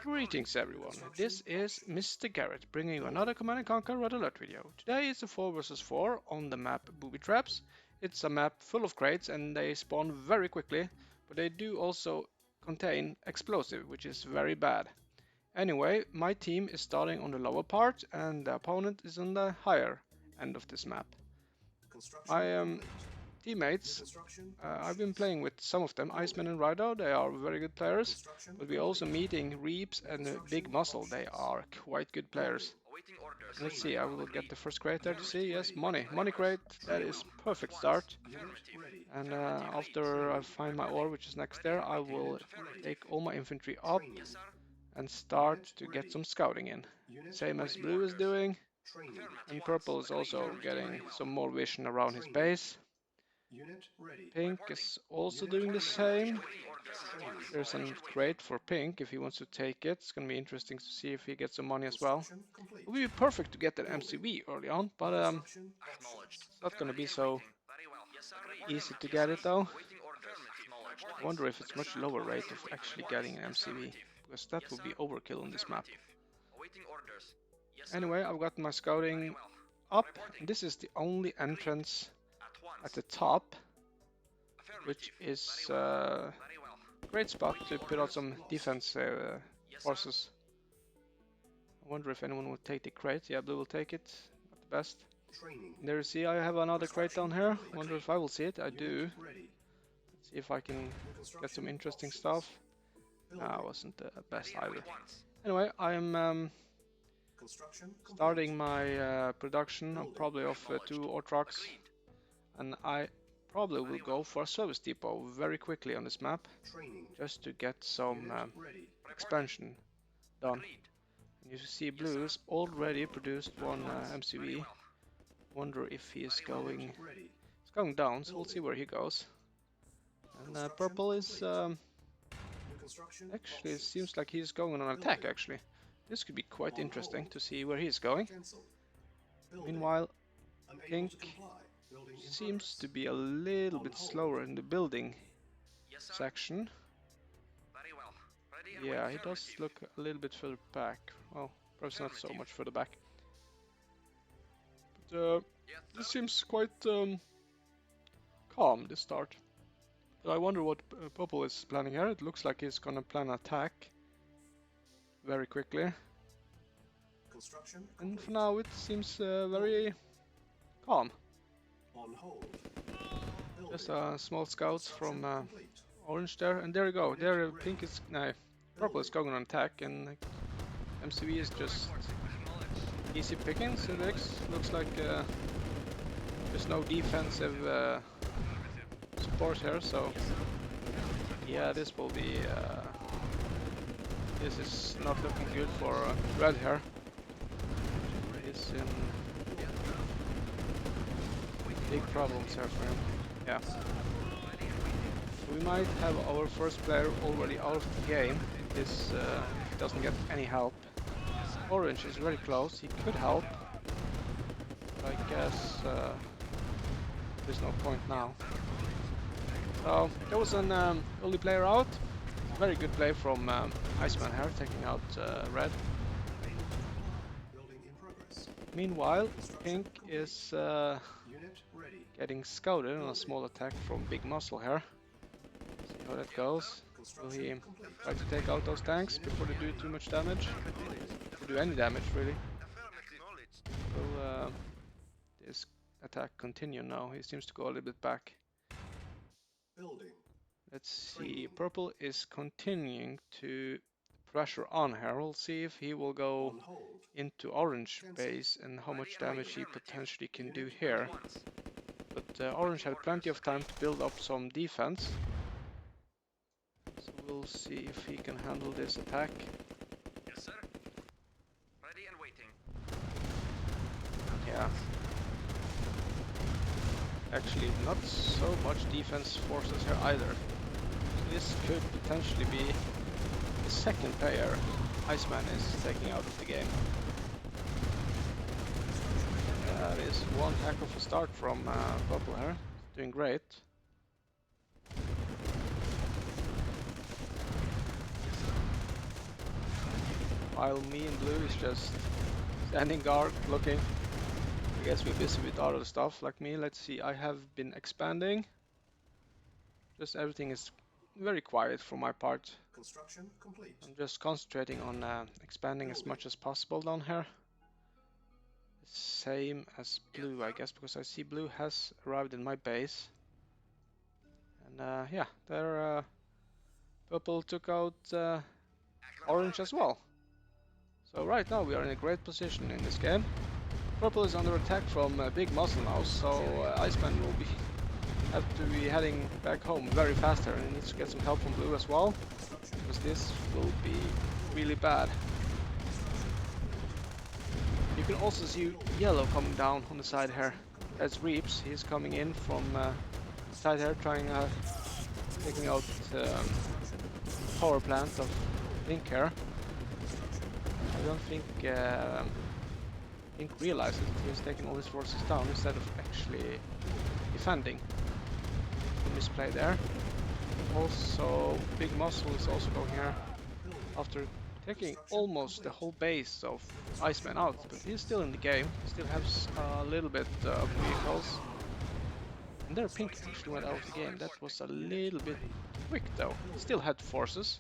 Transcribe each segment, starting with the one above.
Greetings everyone, this is Mr. Garrett bringing you another Command & Conquer Red Alert video. Today is a 4 vs 4 on the map Booby Traps. It's a map full of crates and they spawn very quickly, but they do also contain explosive, which is very bad. Anyway, my team is starting on the lower part and the opponent is on the higher end of this map. My teammates, I've been playing with some of them, Iceman and Rido, they are very good players, but we're also meeting Reeps and Big Muscle, they are quite good players. Let's see, I will get the first crate there to see, yes, money crate, that is perfect start. And after I find my ore, which is next there, I will take all my infantry up and start to get some scouting in. Same as blue is doing, and purple is also getting some more vision around his base. Pink is also doing the same. There's a crate for Pink if he wants to take it. It's gonna be interesting to see if he gets some money as well. It would be perfect to get that MCV early on, but it's not gonna be so easy to get it though. I wonder if it's much lower rate of actually getting an MCV, because that would be overkill on this map. Anyway, I've got my scouting up, and this is the only entrance at the top, which is a great spot to put out some defense forces. I wonder if anyone would take the crate. Yeah, blue will take it at the best. And there you see, I have another crate down here. Wonder if I will see it. I do. Let's see if I can get some interesting stuff. Nah, wasn't the best either. Anyway, I am starting my production probably of 2 ore trucks, and I probably will go for a service depot very quickly on this map, just to get some expansion done. And you see blue's already produced one MCV. Wonder if he is going down, so we'll see where he goes. And purple is actually, it seems like he's going on an attack actually. This could be quite interesting to see where he's going. Meanwhile, pink seems to be a little bit slower in the building section. Yeah, he does look a little bit further back. Well, perhaps not so much further back. But this seems quite calm, this start. But I wonder what purple is planning here. It looks like he's gonna plan an attack very quickly. And for now it seems very calm. Just small scouts from orange there, and there you go. There, pink is purple is going on attack, and MCV is just easy pickings. It looks like there's no defensive support here, so yeah, this will be. This is not looking good for red here. He's in big problems here for him. Yeah. So we might have our first player already out of the game if this doesn't get any help. Orange is very close, he could help. But I guess there's no point now. So there was an early player out. Very good play from Iceman here, taking out red. Meanwhile, pink is getting scouted on a small attack from Big Muscle here. See how that goes. Will he try to take out those tanks before they do too much damage? Or do any damage really? Will this attack continue now? He seems to go a little bit back. Let's see, purple is continuing to pressure on here. We'll see if he will go into orange base and how much damage he potentially can do here. But orange had plenty of time to build up some defense. So we'll see if he can handle this attack. Yes, sir. Ready and waiting. Yeah. Actually, not so much defense forces here either. So this could potentially be the second player Iceman is taking out of the game. That is one heck of a start from purple here. Doing great. while me and blue is just standing guard looking. I guess we're busy with other stuff like me. Let's see, I have been expanding. Just everything is very quiet for my part. Construction complete. I'm just concentrating on expanding as much as possible down here. Same as blue, I guess, because I see blue has arrived in my base. And yeah, their purple took out orange as well. So right now we are in a great position in this game. Purple is under attack from Big Muscle now, so Iceman will have to be heading back home very fast here, and he needs to get some help from blue as well, because this will be really bad. You can also see yellow coming down on the side here. That's Reaps. He's coming in from the side here, taking out power plant of Link here. I don't think Link realizes that he's taking all his forces down instead of actually defending. Misplay there. Also, Big Muscle is also going here after taking almost the whole base of Iceman out, but he's still in the game. Still has a little bit of vehicles. And their pink actually went out of the game. That was a little bit quick though. Still had forces.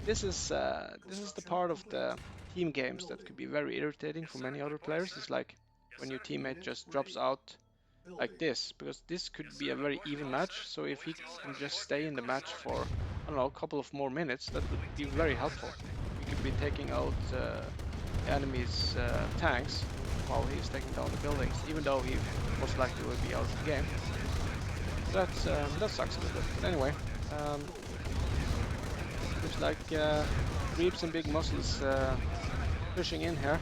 This is the part of the team games that could be very irritating for many other players. It's like when your teammate just drops out like this, because this could be a very even match. So if he can just stay in the match for, I don't know, a couple of more minutes, that would be very helpful. We could be taking out the enemy's tanks while he's taking down the buildings, even though he most likely will be out of the game. That sucks a little bit. But anyway, looks like Reaps and Big Muscle is pushing in here,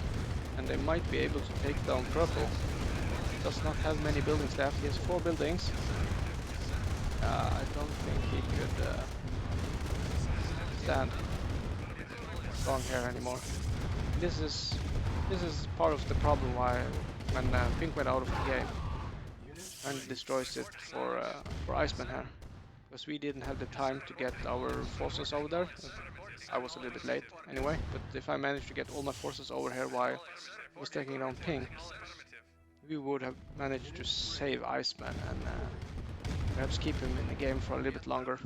and they might be able to take down Purple. Does not have many buildings left. He has 4 buildings. I don't think he could stand strong here anymore. This is part of the problem why when Pink went out of the game and destroys it for Iceman here, because we didn't have the time to get our forces over there. I was a little bit late anyway, but if I managed to get all my forces over here while I was taking down Pink, we would have managed to save Iceman and perhaps keep him in the game for a little bit longer.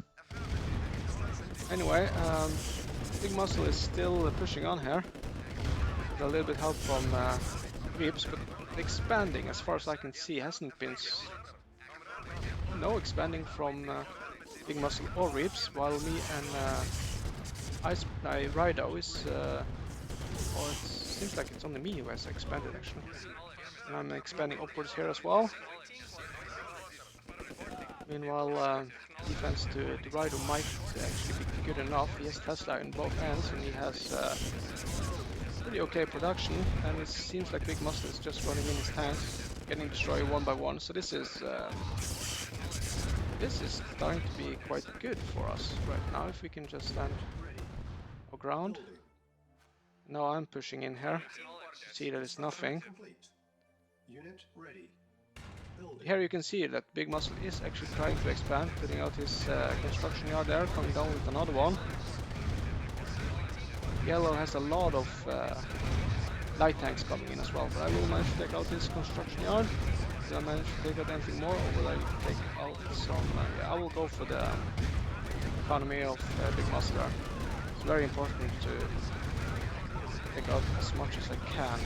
Anyway, Big Muscle is still pushing on here with a little bit help from Reaps, but expanding, as far as I can see, hasn't been no expanding from Big Muscle or Reaps, while me and Rido is, or it seems like it's only me who has expanded actually. And I'm expanding upwards here as well. Meanwhile, defense to Rido might actually be good enough. He has Tesla in both ends, and he has pretty okay production. And it seems like Big Muscle is just running in his tanks, getting destroyed one by one. So this is starting to be quite good for us right now, if we can just stand our ground. Now I'm pushing in here. See that it's nothing. Unit ready. Here you can see that Big Muscle is actually trying to expand, putting out his construction yard there, coming down with another one. Yellow has a lot of light tanks coming in as well, but I will manage to take out his construction yard. Did I manage to take out anything more, or will I take out some? Yeah, I will go for the economy of Big Muscle there. It's very important to take out as much as I can.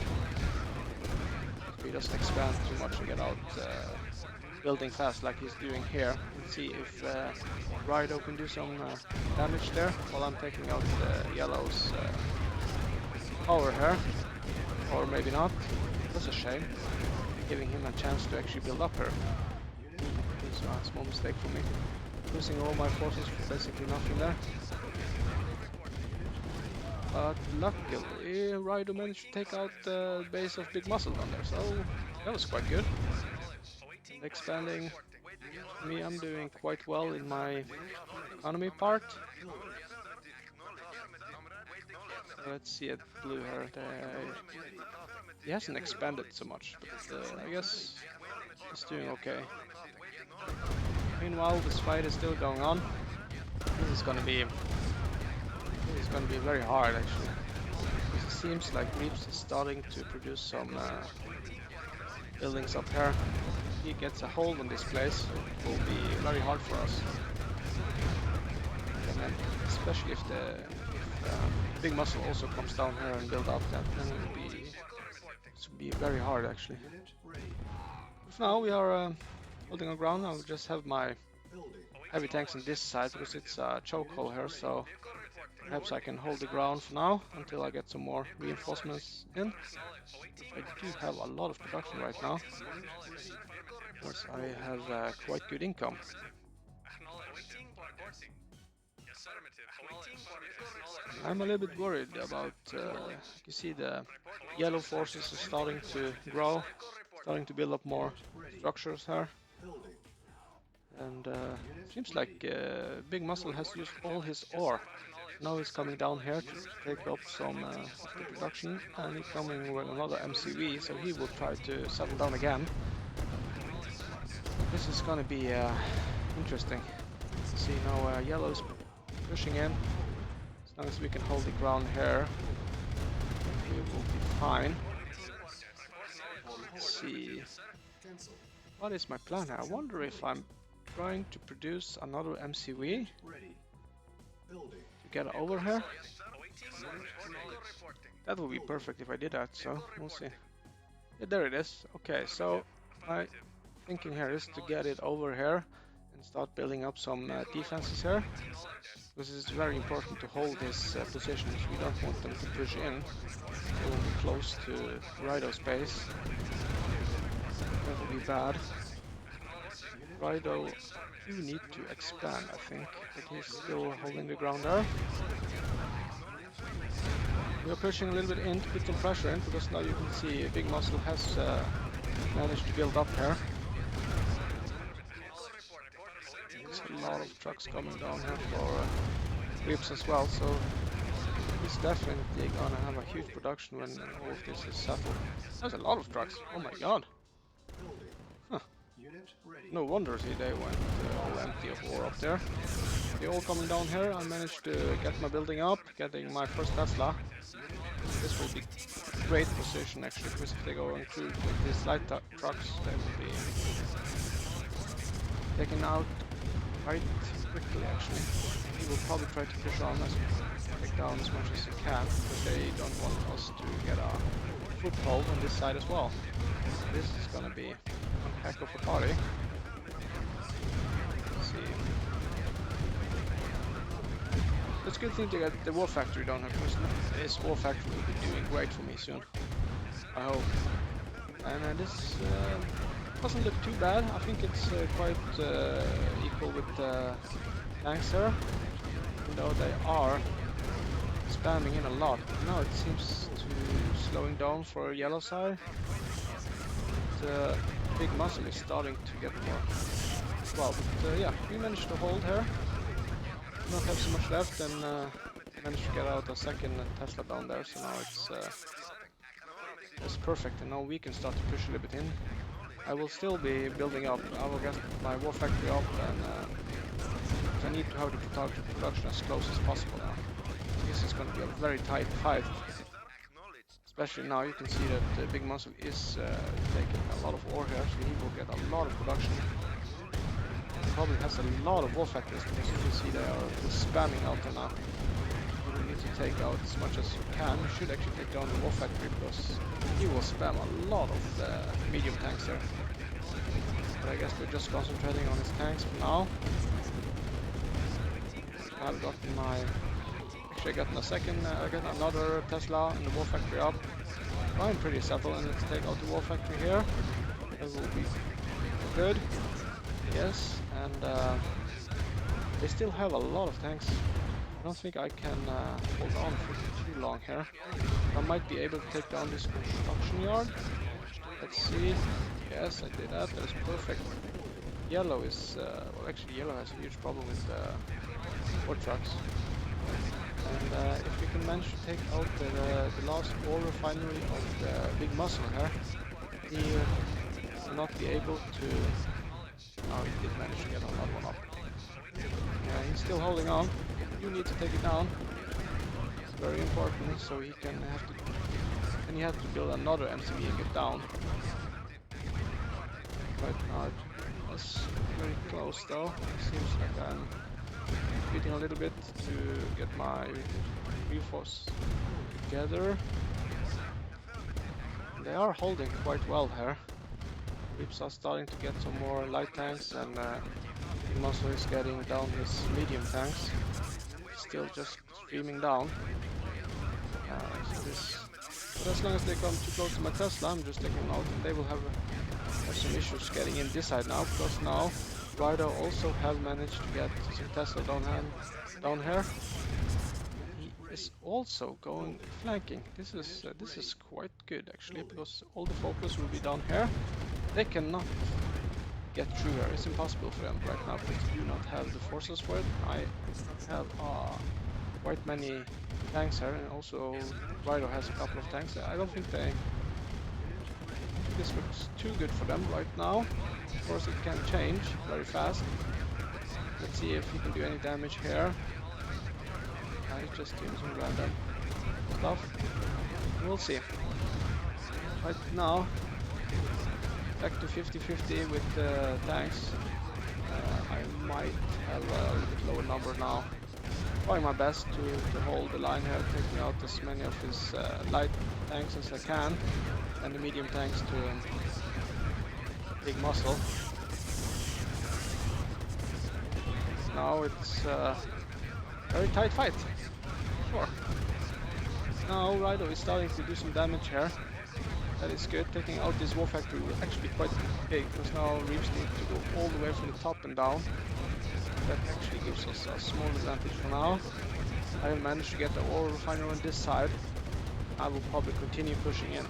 He doesn't expand too much and get out building fast like he's doing here. Let's see if Rido can do some damage there while I'm taking out Yellow's power here. Or maybe not. That's a shame. Giving him a chance to actually build up here. It's a small mistake for me. Losing all my forces for basically nothing there. But luckily, Rido managed to take out the base of Big Muscle down there, so that was quite good. And expanding, me, I'm doing quite well in my economy part. So let's see at blue here. He hasn't expanded so much, but I guess he's doing okay. Meanwhile, this fight is still going on. This is gonna be very hard actually. This is seems like Reeps is starting to produce some buildings up here. If he gets a hold on this place, it will be very hard for us. And then, especially if Big Muscle also comes down here and build up that, then it will be very hard actually. Unit ready. For now we are holding our ground. I'll just have my Building. heavy tanks on this side because it's a chokehold here, so perhaps I can hold the ground for now until I get some more reinforcements in. I do have a lot of production right now because I have quite good income. I'm a little bit worried about, you see the yellow forces are starting to grow, starting to build up more structures here. Building. And seems like Big Muscle has used all his ore. Now he's coming down here to take up some of the production, and he's coming with another MCV, so he will try to settle down again. This is gonna be interesting. See now yellow's pushing in. As long as we can hold the ground here, we will be fine. Let's see. Cancel. What is my plan here? I wonder if I'm trying to produce another MCV Ready. Building. to get over here. That would be perfect if I did that, so we'll see. Yeah, there it is. Okay, so my thinking here is to get it over here and start building up some defenses here. Because it's very important to hold this position. We don't want them to push in. They will be close to Rido's base. That would be bad. Rido do need to expand, I think, but he's still holding the ground there. We're pushing a little bit in to put some pressure in, because now you can see Big Muscle has managed to build up here. There's a lot of trucks coming down here for Reeps as well, so he's definitely gonna have a huge production when all of this is settled. There's a lot of trucks, oh my god. Building. Huh. Unit ready. No wonder they went all empty of ore up there. They all coming down here. I managed to get my building up, getting my first Tesla. This will be great position actually, because if they go on through with these light trucks, they will be taken out quite quickly actually. He will probably try to push on us, take down as much as he can, because they don't want us to get a foothold on this side as well. This is gonna be one heck of a party. Let's see. It's a good thing to get the war factory down here, because this war factory will be doing great for me soon. I hope. And this doesn't look too bad. I think it's quite equal with the tanks here, even though they are spamming in a lot. Now it seems to slowing down for yellow side. The Big Muscle is starting to get more well, but yeah, we managed to hold here. Not have so much left, and managed to get out a second Tesla down there, so now it's perfect, and now we can start to push a little bit in. I will still be building up. I will get my war factory up, and I need to have the production as close as possible now. This is going to be a very tight fight. Especially now you can see that the Big Muscle is taking a lot of ore here, so he will get a lot of production. He probably has a lot of war factories, because you can see they are just spamming out there now. You will need to take out as much as you can. You should actually take down the war factory, because he will spam a lot of the medium tanks here. But I guess we're just concentrating on his tanks for now. I've gotten my... Actually, I got a second, I got another Tesla and the war factory up. I'm pretty settled, and let's take out the war factory here. That will be good. Yes, and they still have a lot of tanks. I don't think I can hold on for too long here. I might be able to take down this construction yard. Let's see. Yes, I did that. That's perfect. Yellow is... well, actually, yellow has a huge problem with war trucks. And if we can manage to take out the last ore refinery of the Big Muscle here, he will not be able to... Oh, he did manage to get another one up. Yeah, he's still holding on. You need to take it down. very important, so he can have to, and he has to build another MCV and get down. Right now it was very close though. Seems like I'm beating a little bit to get my reinforce together. They are holding quite well here. Reaps are starting to get some more light tanks, and Big Muscle is getting down his medium tanks. Still just streaming down. But as long as they come too close to my Tesla, I'm just taking them out, and they will have some issues getting in this side now, because now Rido also have managed to get some Tesla down here. He is also going flanking. This is quite good actually, because all the focus will be down here. They cannot get through here. It's impossible for them right now because they do not have the forces for it. I have quite many tanks here, and also Rido has a couple of tanks. I don't think this looks too good for them right now. Of course, it can change very fast. Let's see if he can do any damage here. He's just doing some random stuff. We'll see. Right now, back to 50-50 with the tanks. I might have a little bit lower number now. Trying my best to hold the line here, taking out as many of his light tanks as I can, and the medium tanks to Big Muscle. Now it's a very tight fight. Sure. Now Rido is starting to do some damage here. That is good. Taking out this war factory will actually be quite big, because now Reaps need to go all the way from the top and down. That actually gives us a small advantage for now. I have managed to get the ore refiner on this side. I will probably continue pushing in.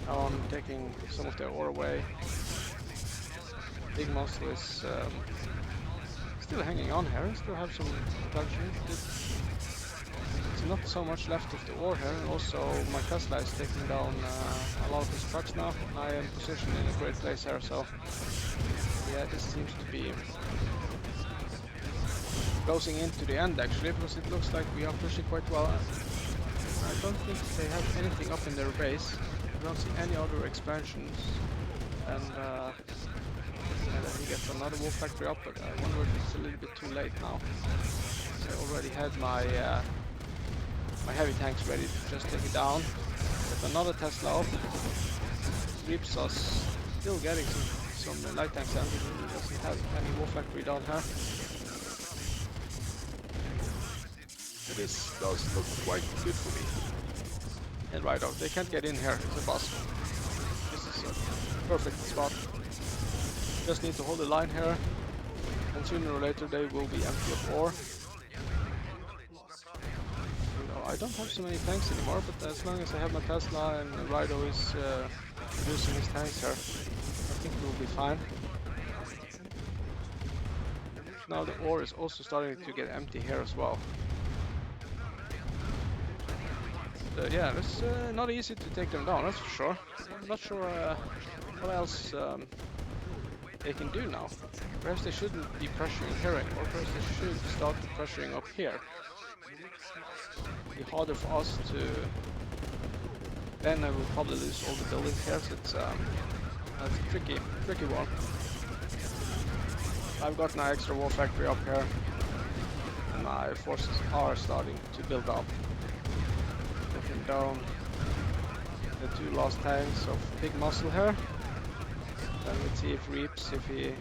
Now I'm taking some of the ore away. Big Muscle is still hanging on here. Still have some production. It's not so much left of the ore here, and also my Tesla is taking down a lot of his trucks now. I am positioned in a great place here, so yeah, this seems to be closing into the end actually, because it looks like we are pushing quite well. I don't think they have anything up in their base. I don't see any other expansions, and then he gets another wolf factory up, but I wonder if it's a little bit too late now. So I already had my my heavy tanks ready to just take it down. Get another Tesla up. Reaps us still getting some light tanks down. He doesn't have any wolf factory down here. This does look quite good for me. And Rido, they can't get in here, it's impossible. This is a perfect spot. Just need to hold the line here, and sooner or later they will be empty of ore. I don't have so many tanks anymore, but as long as I have my Tesla and Rido is using his tanks here, I think we will be fine. Now the ore is also starting to get empty here as well. Yeah, it's not easy to take them down, that's for sure. I'm not sure what else they can do now. Perhaps they shouldn't be pressuring here anymore, perhaps they should start pressuring up here. It'll be harder for us to... Then I will probably lose all the buildings here, so it's a tricky one. I've got my extra war factory up here, and my forces are starting to build up. Taking down the two last tanks of Big Muscle here. Then let's see if Reaps, if he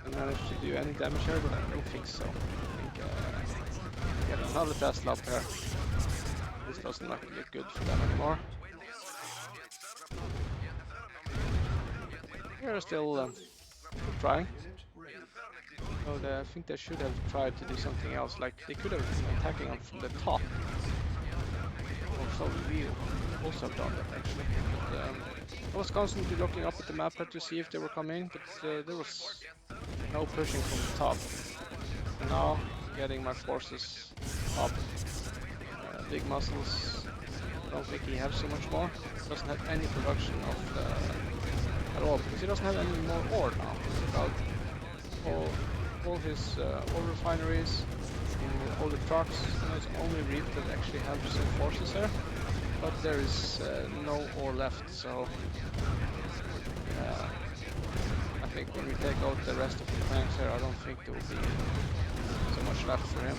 can manage to do any damage here, but I don't think so. I think get another Tesla up here. This doesn't look good for them anymore. They're still trying. So I think they should have tried to do something else, like they could have been attacking them from the top. So we also have done that actually. But, I was constantly looking up at the map to see if they were coming, but there was no pushing from the top. And now getting my forces up. Big Muscles, I don't think he has so much more. Doesn't have any production of at all, because he doesn't have any more ore now. Without all his ore refineries, he and all the trucks. You know, it's only Reap that actually have some forces here, but there is no ore left, so I think when we take out the rest of the tanks here, I don't think there will be so much left for him.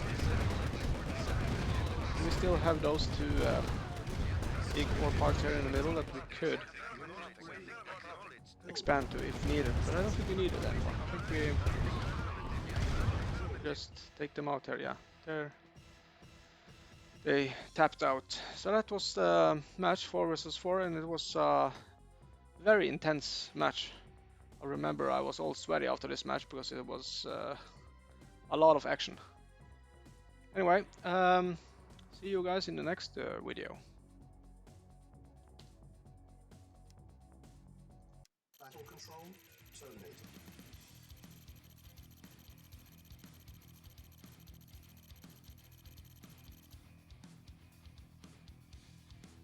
We still have those two big ore parts here in the middle that we could expand to if needed, but I don't think we need it anymore. I think we just take them out here. Yeah, they tapped out. So that was the match 4 versus 4, and it was a very intense match. I remember I was all sweaty after this match because it was a lot of action. Anyway, see you guys in the next video.